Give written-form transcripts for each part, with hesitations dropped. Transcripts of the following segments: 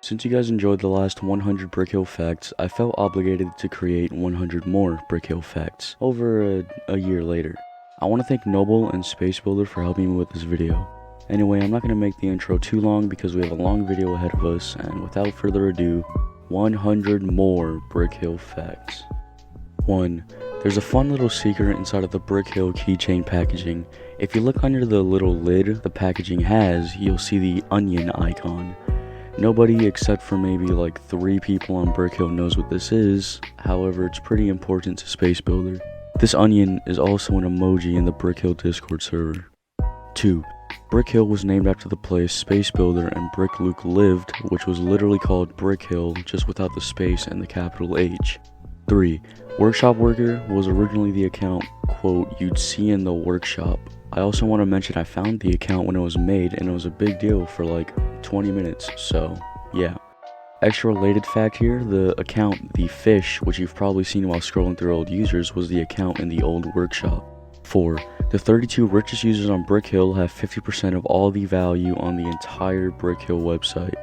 Since you guys enjoyed the last 100 Brick Hill facts, I felt obligated to create 100 more Brick Hill facts over a year later. I want to thank Noble and spacebuilder for helping me with this video. Anyway, I'm not going to make the intro too long because we have a long video ahead of us, and without further ado, 100 more Brick Hill facts. 1. There's a fun little secret inside of the Brick Hill keychain packaging. If you look under the little lid the packaging has, you'll see the onion icon. Nobody except for maybe like 3 people on Brick Hill knows what this is, however it's pretty important to spacebuilder. This onion is also an emoji in the Brick Hill Discord server. 2. Brick Hill was named after the place spacebuilder and Brick Luke lived, which was literally called Brick Hill just without the space and the capital H. 3. Workshop worker was originally the account, quote, you'd see in the workshop. I also want to mention I found the account when it was made and it was a big deal for like 20 minutes, so yeah. Extra related fact here, the account, the fish, which you've probably seen while scrolling through old users, was the account in the old workshop. 4. The 32 richest users on Brick Hill have 50% of all the value on the entire Brick Hill website.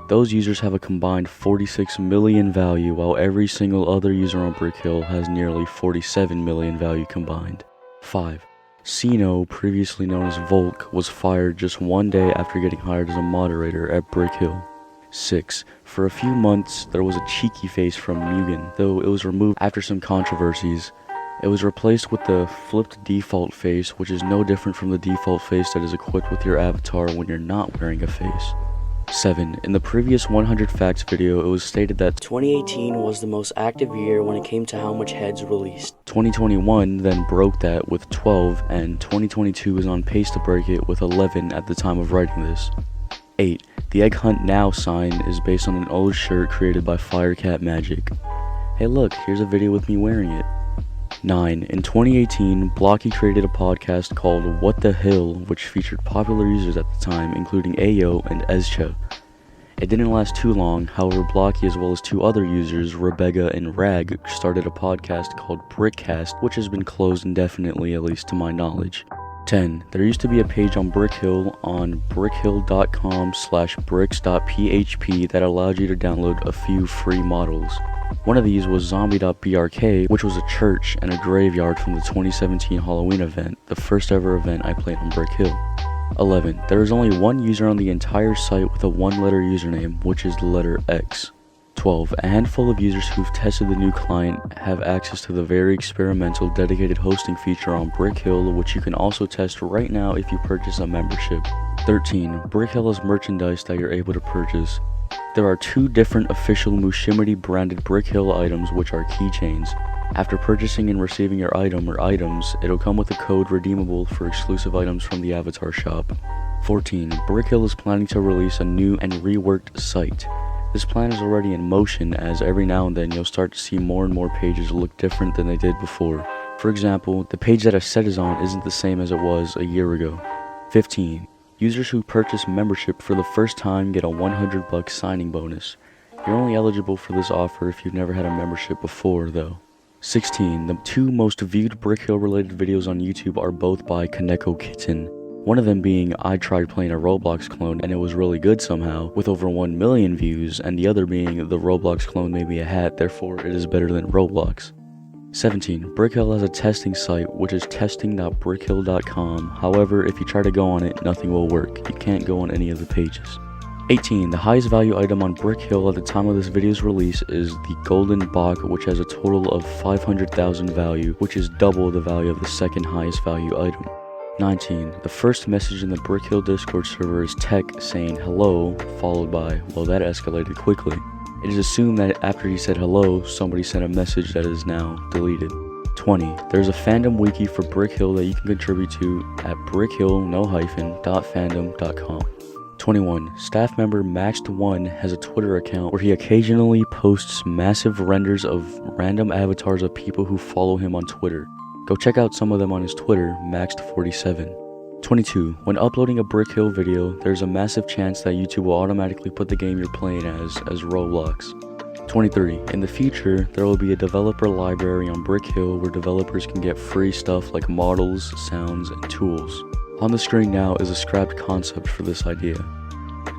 Those users have a combined 46 million value, while every single other user on Brick Hill has nearly 47 million value combined. 5. Sino, previously known as Volk, was fired just one day after getting hired as a moderator at Brick Hill. 6. For a few months, there was a cheeky face from Mugen, though it was removed after some controversies. It was replaced with the flipped default face, which is no different from the default face that is equipped with your avatar when you're not wearing a face. 7. In the previous 100 facts video, it was stated that 2018 was the most active year when it came to how much heads released. 2021 then broke that with 12, and 2022 is on pace to break it with 11 at the time of writing this. 8. The Egg Hunt Now sign is based on an old shirt created by Firecat Magic. Hey look, here's a video with me wearing it. 9. In 2018, Blocky created a podcast called What the Hill, which featured popular users at the time, including Ayo and Ezcha. It didn't last too long, however Blocky as well as 2 other users, Rebecca and Rag, started a podcast called Brickcast, which has been closed indefinitely, at least to my knowledge. 10. There used to be a page on Brick Hill on brickhill.com/bricks.php that allowed you to download a few free models. One of these was zombie.brk, which was a church and a graveyard from the 2017 Halloween event, the first ever event I played on Brick Hill. 11. There is only one user on the entire site with a 1-letter username, which is the letter X. 12. A handful of users who've tested the new client have access to the very experimental dedicated hosting feature on Brick Hill, which you can also test right now if you purchase a membership. 13. Brick Hill has merchandise that you're able to purchase. There are 2 different official Mushimity branded Brick Hill items, which are keychains. After purchasing and receiving your item or items, it'll come with a code redeemable for exclusive items from the avatar shop. 14. Brick Hill is planning to release a new and reworked site. This plan is already in motion, as every now and then you'll start to see more and more pages look different than they did before. For example, the page that Aset is on isn't the same as it was a year ago. 15. Users who purchase membership for the first time get a $100 signing bonus. You're only eligible for this offer if you've never had a membership before, though. 16. The 2 most viewed Brick Hill related videos on YouTube are both by Kaneko Kitten. One of them being I tried playing a Roblox clone and it was really good somehow, with over 1 million views, and the other being the Roblox clone made me a hat, therefore it is better than Roblox. 17. Brick Hill has a testing site, which is testing.brickhill.com. However, if you try to go on it, nothing will work. You can't go on any of the pages. 18. The highest value item on Brick Hill at the time of this video's release is the Golden Bach, which has a total of 500,000 value, which is double the value of the second highest value item. 19. The first message in the Brick Hill Discord server is Tech saying hello, followed by, well, that escalated quickly. It is assumed that after he said hello, somebody sent a message that is now deleted. 20. There's a fandom wiki for Brick Hill that you can contribute to at brickhill.fandom.com. 21. Staff member Maxed1 has a Twitter account where he occasionally posts massive renders of random avatars of people who follow him on Twitter. Go check out some of them on his Twitter, Maxed47. 22. When uploading a Brick Hill video, there's a massive chance that YouTube will automatically put the game you're playing as Roblox. 23. In the future, there will be a developer library on Brick Hill where developers can get free stuff like models, sounds, and tools. On the screen now is a scrapped concept for this idea.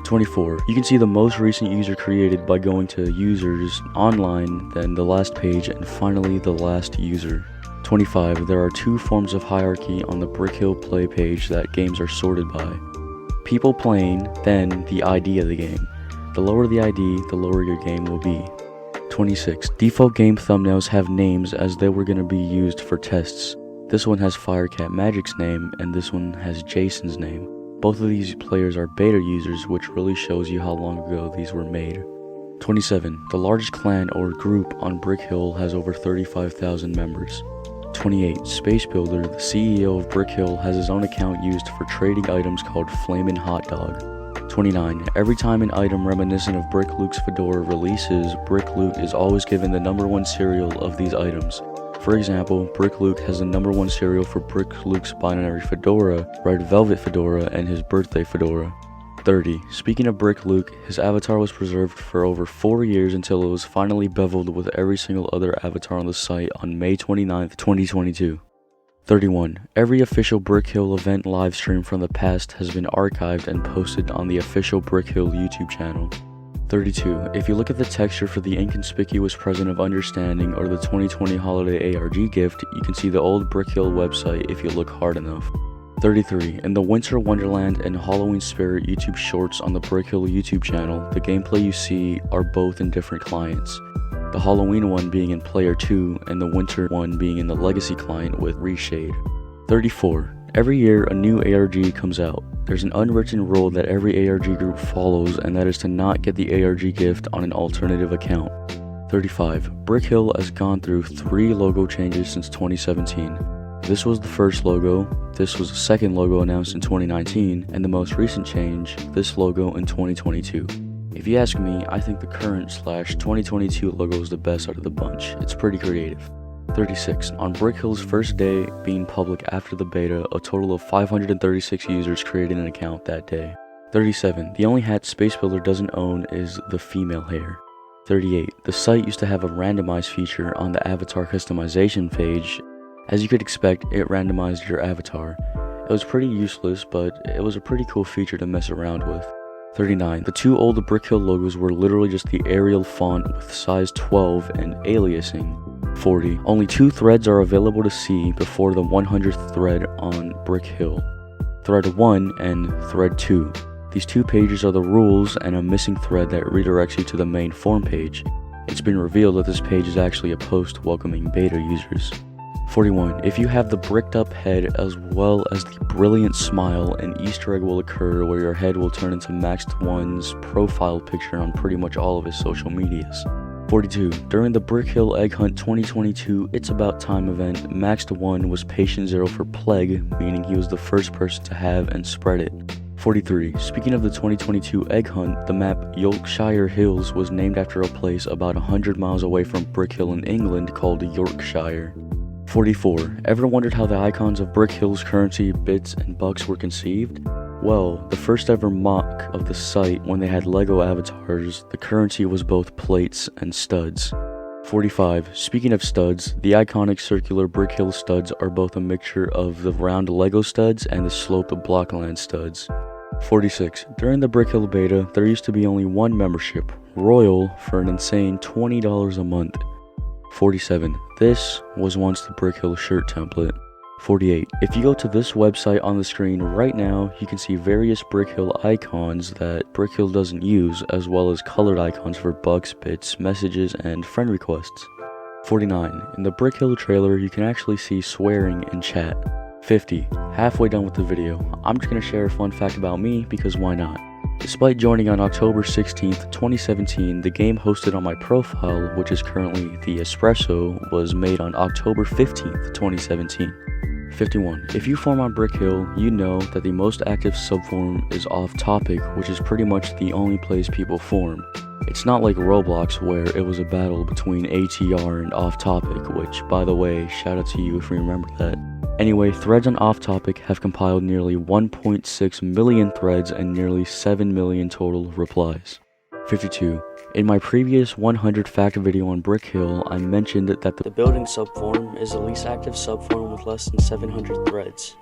24. You can see the most recent user created by going to users, online, then the last page, and finally the last user. 25. There are two forms of hierarchy on the Brick Hill play page that games are sorted by. People playing, then the ID of the game. The lower the ID, the lower your game will be. 26. Default game thumbnails have names as they were going to be used for tests. This one has Firecat Magic's name, and this one has Jason's name. Both of these players are beta users, which really shows you how long ago these were made. 27. The largest clan or group on Brick Hill has over 35,000 members. 28. spacebuilder, the CEO of Brick Hill, has his own account used for trading items called Flamin' Hot Dog. 29. Every time an item reminiscent of Brick Luke's fedora releases, Brick Luke is always given the #1 cereal of these items. For example, Brick Luke has the #1 cereal for Brick Luke's binary fedora, Red Velvet fedora, and his birthday fedora. 30. Speaking of Brick Luke, his avatar was preserved for over 4 years until it was finally beveled with every single other avatar on the site on May 29th, 2022. 31. Every official Brick Hill event livestream from the past has been archived and posted on the official Brick Hill YouTube channel. 32. If you look at the texture for the Inconspicuous Present of Understanding or the 2020 Holiday ARG gift, you can see the old Brick Hill website if you look hard enough. 33. In the Winter Wonderland and Halloween Spirit YouTube shorts on the Brick Hill YouTube channel, the gameplay you see are both in different clients. The Halloween one being in Player 2 and the Winter one being in the Legacy client with Reshade. 34. Every year a new ARG comes out. There's an unwritten rule that every ARG group follows, and that is to not get the ARG gift on an alternative account. 35. Brick Hill has gone through 3 logo changes since 2017. This was the first logo, this was the second logo announced in 2019, and the most recent change, this logo in 2022. If you ask me, I think the current/2022 logo is the best out of the bunch. It's pretty creative. 36. On Brick Hill's first day being public after the beta, a total of 536 users created an account that day. 37. The only hat spacebuilder doesn't own is the female hair. 38. The site used to have a randomize feature on the avatar customization page. As you could expect, it randomized your avatar. It was pretty useless, but it was a pretty cool feature to mess around with. 39. The 2 old Brick Hill logos were literally just the Arial font with size 12 and aliasing. 40. Only 2 threads are available to see before the 100th thread on Brick Hill. Thread 1 and Thread 2. These 2 pages are the rules and a missing thread that redirects you to the main form page. It's been revealed that this page is actually a post welcoming beta users. 41. If you have the bricked up head as well as the brilliant smile, an Easter egg will occur where your head will turn into Maxed1's profile picture on pretty much all of his social medias. 42. During the Brick Hill Egg Hunt 2022 It's About Time event, Maxed1 was patient 0 for plague, meaning he was the first person to have and spread it. 43. Speaking of the 2022 Egg Hunt, the map Yorkshire Hills was named after a place about 100 miles away from Brick Hill in England called Yorkshire. 44. Ever wondered how the icons of Brick Hill's currency, bits, and bucks were conceived? Well, the first ever mock of the site when they had Lego avatars, the currency was both plates and studs. 45. Speaking of studs, the iconic circular Brick Hill studs are both a mixture of the round Lego studs and the sloped Blockland studs. 46. During the Brick Hill beta, there used to be only one membership, Royal, for an insane $20 a month. 47. This was once the Brick Hill shirt template. 48. If you go to this website on the screen right now, you can see various Brick Hill icons that Brick Hill doesn't use, as well as colored icons for bucks, bits, messages, and friend requests. 49. In the Brick Hill trailer, you can actually see swearing in chat. 50. Halfway done with the video, I'm just going to share a fun fact about me because why not? Despite joining on October 16th, 2017, the game hosted on my profile, which is currently The Espresso, was made on October 15th, 2017. 51. If you form on Brick Hill, you know that the most active subform is Off Topic, which is pretty much the only place people form. It's not like Roblox where it was a battle between ATR and Off Topic, which, by the way, shout out to you if you remember that. Anyway, threads on Off Topic have compiled nearly 1.6 million threads and nearly 7 million total replies. 52. In my previous 100 fact video on Brick Hill, I mentioned that the building subform is the least active subform with less than 700 threads.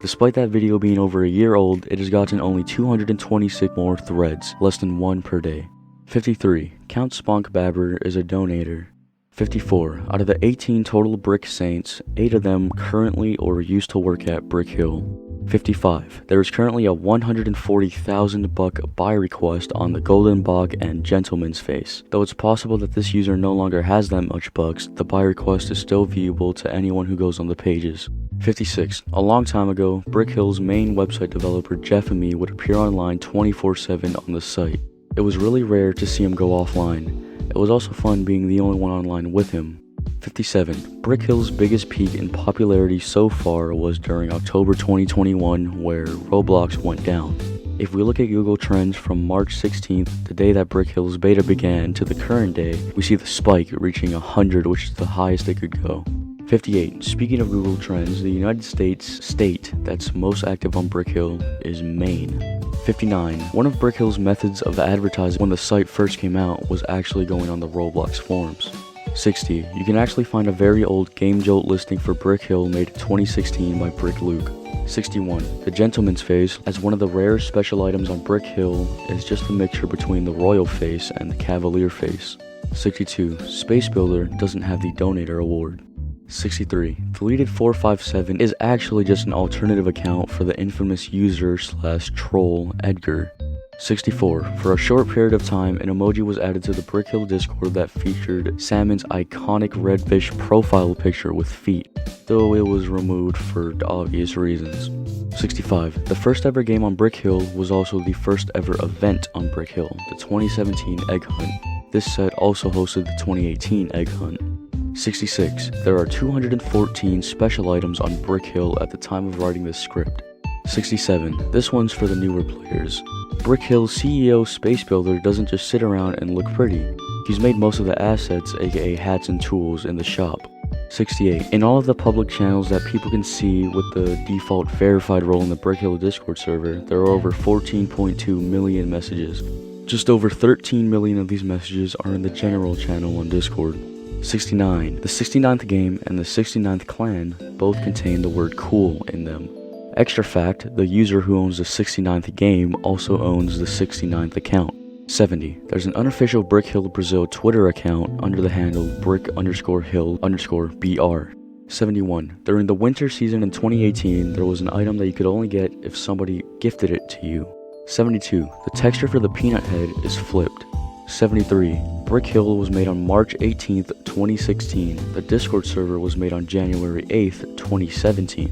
Despite that video being over a year old, it has gotten only 226 more threads, less than 1 per day. 53. Count Spunk Babber is a donator. 54. Out of the 18 total Brick Saints, 8 of them currently or used to work at Brick Hill. 55. There is currently a 140,000 buck buy request on the Golden Bog and Gentleman's Face. Though it's possible that this user no longer has that much bucks, the buy request is still viewable to anyone who goes on the pages. 56. A long time ago, Brick Hill's main website developer Jeff and me would appear online 24/7 on the site. It was really rare to see him go offline. It was also fun being the only one online with him. 57. Brick Hill's biggest peak in popularity so far was during October 2021, where Roblox went down. If we look at Google Trends from March 16th, the day that Brick Hill's beta began, to the current day, we see the spike reaching 100, which is the highest it could go. 58. Speaking of Google Trends, the United States state that's most active on Brick Hill is Maine. 59. One of Brick Hill's methods of advertising when the site first came out was actually going on the Roblox forums. 60. You can actually find a very old Game Jolt listing for Brick Hill made in 2016 by Brick Luke. 61. The Gentleman's Face, as one of the rare special items on Brick Hill, is just a mixture between the Royal Face and the Cavalier Face. 62. spacebuilder doesn't have the Donator Award. 63. Deleted457 is actually just an alternative account for the infamous user/troll Edgar. 64. For a short period of time, an emoji was added to the Brick Hill Discord that featured Salmon's iconic redfish profile picture with feet, though it was removed for obvious reasons. 65. The first ever game on Brick Hill was also the first ever event on Brick Hill, the 2017 Egg Hunt. This set also hosted the 2018 Egg Hunt. 66. There are 214 special items on Brick Hill at the time of writing this script. 67. This one's for the newer players. Brick Hill's CEO spacebuilder doesn't just sit around and look pretty. He's made most of the assets, aka hats and tools, in the shop. 68. In all of the public channels that people can see with the default verified role in the Brick Hill Discord server, there are over 14.2 million messages. Just over 13 million of these messages are in the general channel on Discord. 69. The 69th game and the 69th clan both contain the word cool in them. Extra fact, the user who owns the 69th game also owns the 69th account. 70. There's an unofficial Brick Hill Brazil Twitter account under the handle brick_hill_br. 71. During the winter season in 2018, there was an item that you could only get if somebody gifted it to you. 72. The texture for the peanut head is flipped. 73. Brick Hill was made on March 18th, 2016. The Discord server was made on January 8th, 2017.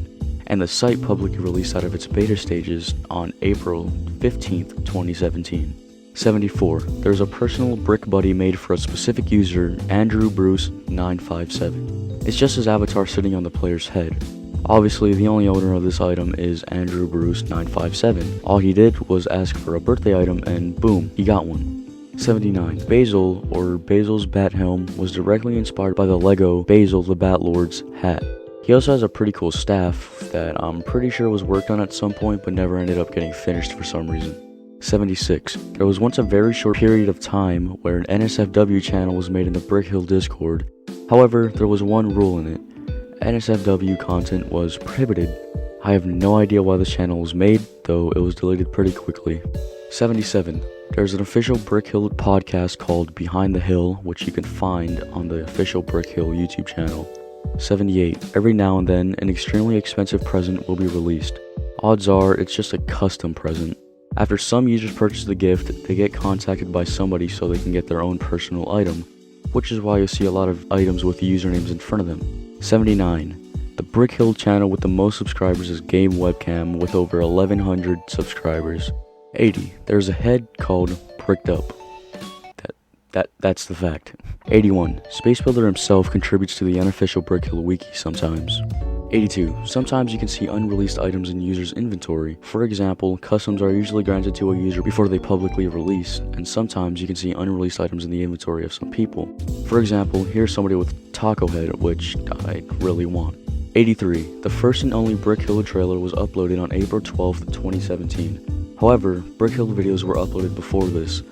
And the site publicly released out of its beta stages on April 15th, 2017. 74. There's a personal brick buddy made for a specific user, Andrew Bruce 957. It's just his avatar sitting on the player's head. Obviously, the only owner of this item is Andrew Bruce 957. All he did was ask for a birthday item and boom, he got one. 79. Basil, or Basil's Bat Helm, was directly inspired by the Lego Basil the Batlord's hat. He also has a pretty cool staff that I'm pretty sure was worked on at some point but never ended up getting finished for some reason. 76. There was once a very short period of time where an NSFW channel was made in the Brick Hill Discord. However, there was one rule in it. NSFW content was prohibited. I have no idea why this channel was made, though it was deleted pretty quickly. 77. There's an official Brick Hill podcast called Behind the Hill, which you can find on the official Brick Hill YouTube channel. 78. Every now and then, an extremely expensive present will be released. Odds are, it's just a custom present. After some users purchase the gift, they get contacted by somebody so they can get their own personal item, which is why you see a lot of items with usernames in front of them. 79. The Brick Hill channel with the most subscribers is Game Webcam with over 1100 subscribers. 80. There's a head called Bricked Up. That's the fact. 81. spacebuilder himself contributes to the unofficial Brick Hill wiki sometimes. 82. Sometimes you can see unreleased items in users' inventory. For example, customs are usually granted to a user before they publicly release, and sometimes you can see unreleased items in the inventory of some people. For example, here's somebody with Taco Head, which I really want. 83. The first and only Brick Hill trailer was uploaded on April 12th, 2017. However, Brick Hill videos were uploaded before this.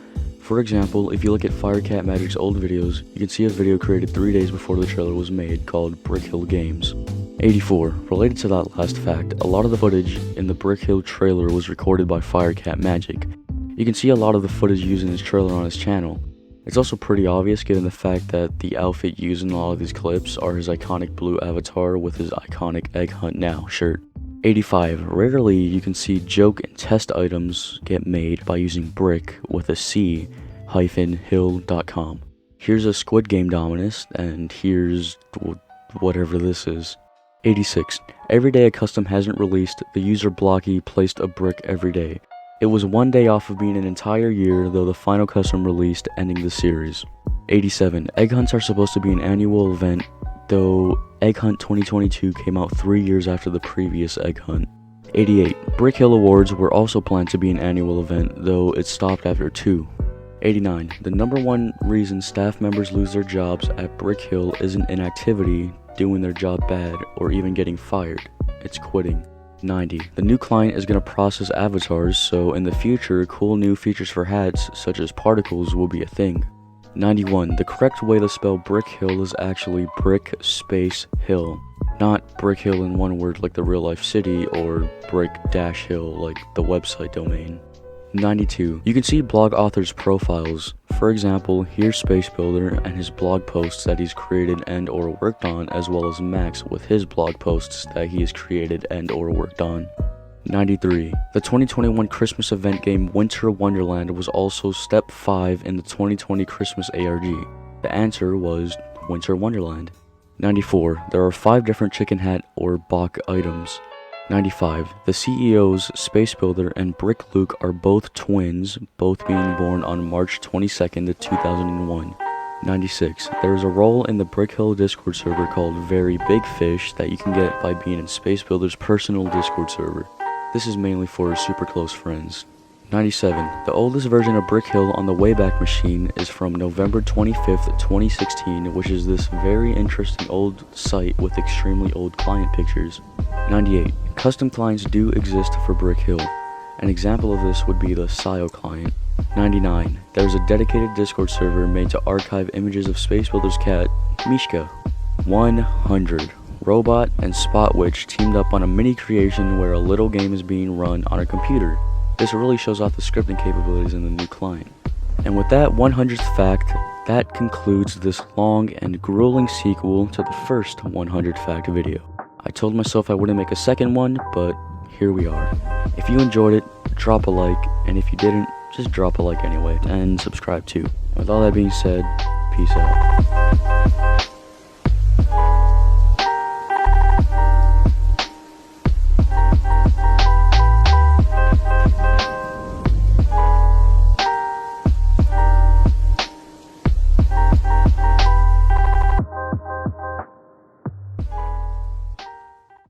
For example, if you look at Firecat Magic's old videos, you can see a video created 3 days before the trailer was made called Brick Hill Games. 84. Related to that last fact, a lot of the footage in the Brick Hill trailer was recorded by Firecat Magic. You can see a lot of the footage used in his trailer on his channel. It's also pretty obvious given the fact that the outfit used in a lot of these clips are his iconic blue avatar with his iconic Egg Hunt Now shirt. 85. Rarely you can see joke and test items get made by using brick with a c-hill.com. Here's a Squid Game Dominus, and here's whatever this is. 86. Every day a custom hasn't released, the user Blocky placed a brick every day. It was one day off of being an entire year, though the final custom released, ending the series. 87. Egg hunts are supposed to be an annual event, though Egg Hunt 2022 came out 3 years after the previous Egg Hunt. 88. Brick Hill Awards were also planned to be an annual event, though it stopped after 2. 89. The number one reason staff members lose their jobs at Brick Hill isn't inactivity, doing their job bad, or even getting fired. It's quitting. 90. The new client is going to process avatars, so in the future, cool new features for hats, such as particles, will be a thing. 91. The correct way to spell Brick Hill is actually Brick Space Hill, not Brick Hill in one word like the real life city, or Brick-Hill like the website domain. 92. You can see blog authors' profiles. For example, here's spacebuilder and his blog posts that he's created and or worked on, as well as Max with his blog posts that he has created and or worked on. 93. The 2021 Christmas event game Winter Wonderland was also step 5 in the 2020 Christmas ARG. The answer was Winter Wonderland. 94. There are 5 different chicken hat or Bach items. 95. The CEOs, Spacebuilder and Brick Luke are both twins, both being born on March 22nd, 2001. 96. There is a role in the Brick Hill Discord server called Very Big Fish that you can get by being in Spacebuilder's personal Discord server. This is mainly for super close friends. 97. The oldest version of Brick Hill on the Wayback Machine is from November 25th, 2016, which is this very interesting old site with extremely old client pictures. 98. Custom clients do exist for Brick Hill. An example of this would be the SIO client. 99. There's a dedicated Discord server made to archive images of Spacebuilder's cat, Mishka. 100. Robot and Spot Witch teamed up on a mini creation where a little game is being run on a computer. This really shows off the scripting capabilities in the new client. And with that 100th fact, that concludes this long and grueling sequel to the first 100 fact video. I told myself I wouldn't make a second one, but here we are. If you enjoyed it, drop a like, and if you didn't, just drop a like anyway, and subscribe too. With all that being said, peace out.